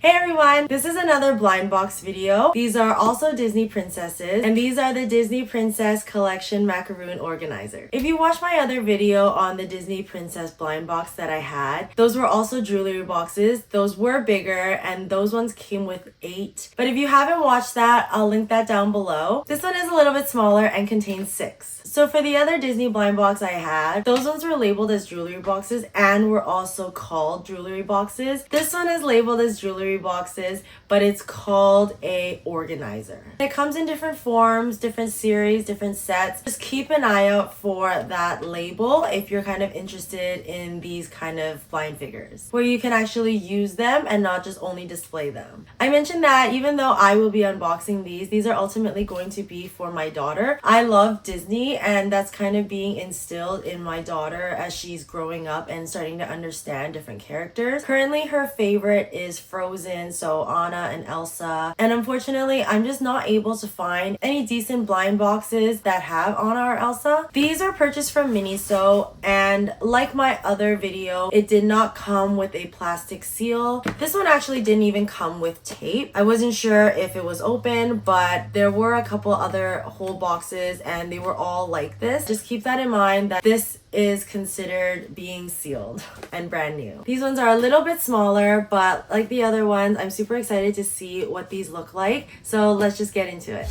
Hey everyone, this is another blind box video. These are also Disney princesses, and these are the Disney Princess Collection Macaron organizer. If you watched my other video on the Disney Princess blind box that I had, those were also jewelry boxes. Those were bigger and those ones came with 8. But if you haven't watched that, I'll link that down below. This one is a little bit smaller and contains 6. So for the other Disney blind box I had, those ones were labeled as jewelry boxes and were also called jewelry boxes. This one is labeled as jewelry boxes, but it's called a organizer. It comes in different forms, different series, different sets. Just keep an eye out for that label if you're kind of interested in these kind of blind figures, where you can actually use them and not just only display them. I mentioned that even though I will be unboxing these are ultimately going to be for my daughter. I love Disney, and that's kind of being instilled in my daughter as she's growing up and starting to understand different characters. Currently, her favorite is Frozen, so Anna and Elsa. And unfortunately, I'm just not able to find any decent blind boxes that have Anna or Elsa. These are purchased from Miniso, and like my other video, it did not come with a plastic seal. This one actually didn't even come with tape. I wasn't sure if it was open, but there were a couple other whole boxes and they were all like this. Just keep that in mind that this is considered being sealed and brand new. These ones are a little bit smaller, but like the other ones, I'm super excited to see what these look like. So let's just get into it.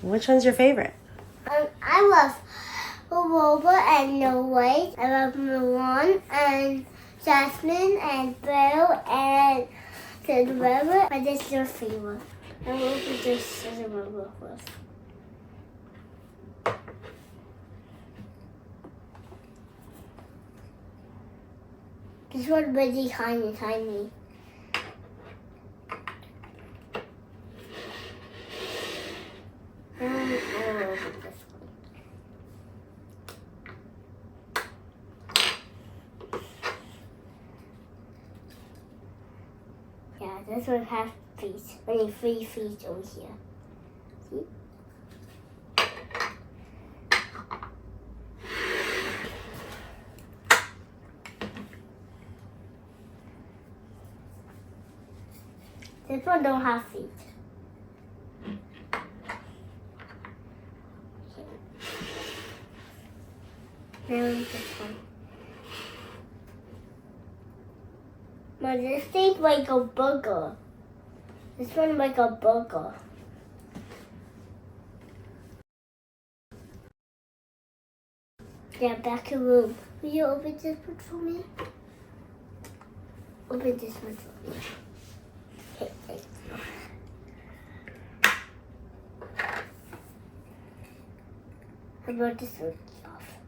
Which one's your favorite? I love Rover and No Way. I love Macaron and Jasmine and Belle and Cinderella. But this is your favorite. I love this Cinderella first. This one really tiny. I love this one. Yeah, this one has feet. Only 3 feet over here. See? This one don't have feet. Now this one. But this thing's like a burger. This one's like a burger. Yeah, back in the room. Will you open this one for me? Open this one for me. Okay, thanks. How about this one off?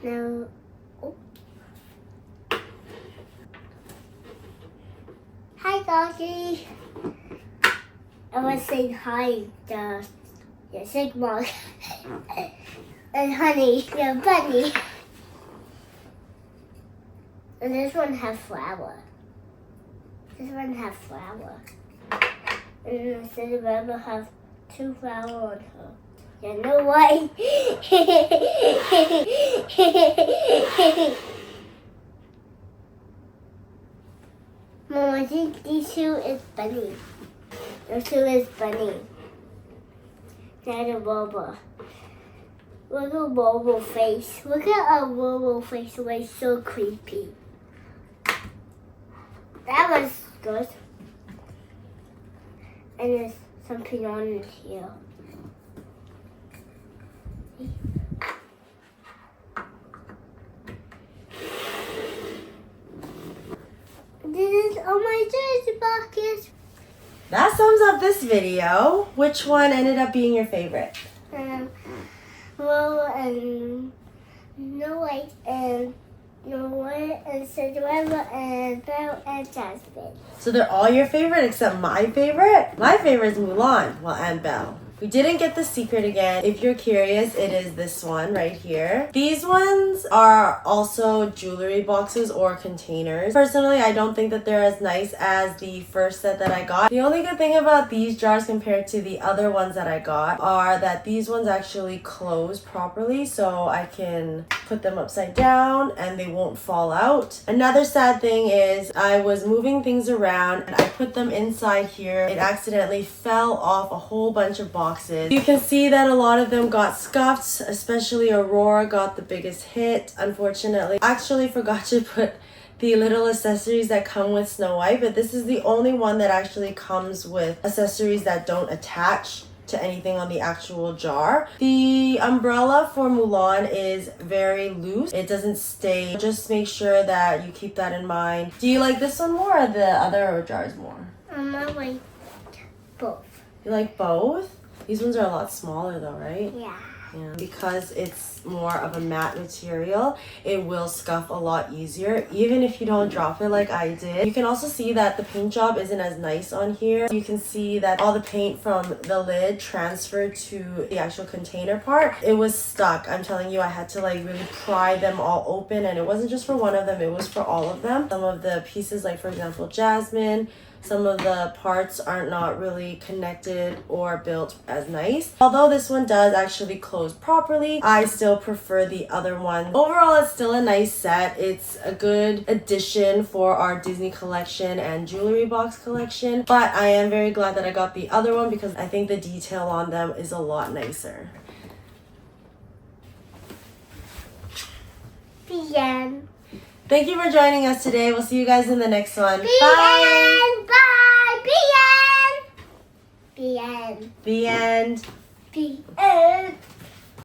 Now, oh. Hi, doggy. I want to say hi to your Sigma and Honey, your bunny. And this one has flower. This one has flower. And the Cinderella has 2 flowers on her. You know what? Mom, I think these 2 is Bunny. Those 2 is Bunny. Now the Bobo. Look at Bobo face. Look at a Bobo face. It was so creepy. That was good. And there's something on it here. This is all my jersey buckets. That sums up this video. Which one ended up being your favorite? Well, and No Way and Cinderella and Belle and Jasmine. So they're all your favorite except my favorite? My favorite is Mulan, well, and Belle. We didn't get the secret again. If you're curious, it is this one right here. These ones are also jewelry boxes or containers. Personally, I don't think that they're as nice as the first set that I got. The only good thing about these jars compared to the other ones that I got are that these ones actually close properly, so I can put them upside down and they won't fall out. Another sad thing is I was moving things around and I put them inside here. It accidentally fell off a whole bunch of boxes. You can see that a lot of them got scuffed, especially Aurora got the biggest hit, unfortunately. I actually forgot to put the little accessories that come with Snow White, but this is the only one that actually comes with accessories that don't attach to anything on the actual jar. The umbrella for Mulan is very loose. It doesn't stay. Just make sure that you keep that in mind. Do you like this one more or the other jars more? I like both. You like both? These ones are a lot smaller though, right? Yeah. Yeah. Because it's more of a matte material, it will scuff a lot easier, even if you don't drop it like I did. You can also see that the paint job isn't as nice on here. You can see that all the paint from the lid transferred to the actual container part. It was stuck. I'm telling you, I had to like really pry them all open, and it wasn't just for one of them, it was for all of them. Some of the pieces, like for example, Jasmine, some of the parts are not really connected or built as nice. Although this one does actually close properly, I still prefer the other one. Overall, it's still a nice set. It's a good addition for our Disney collection and jewelry box collection, but I am very glad that I got the other one because I think the detail on them is a lot nicer. The end. Thank you for joining us today. We'll see you guys in the next one. The Bye. end. Bye. The end. The end. The end. The end.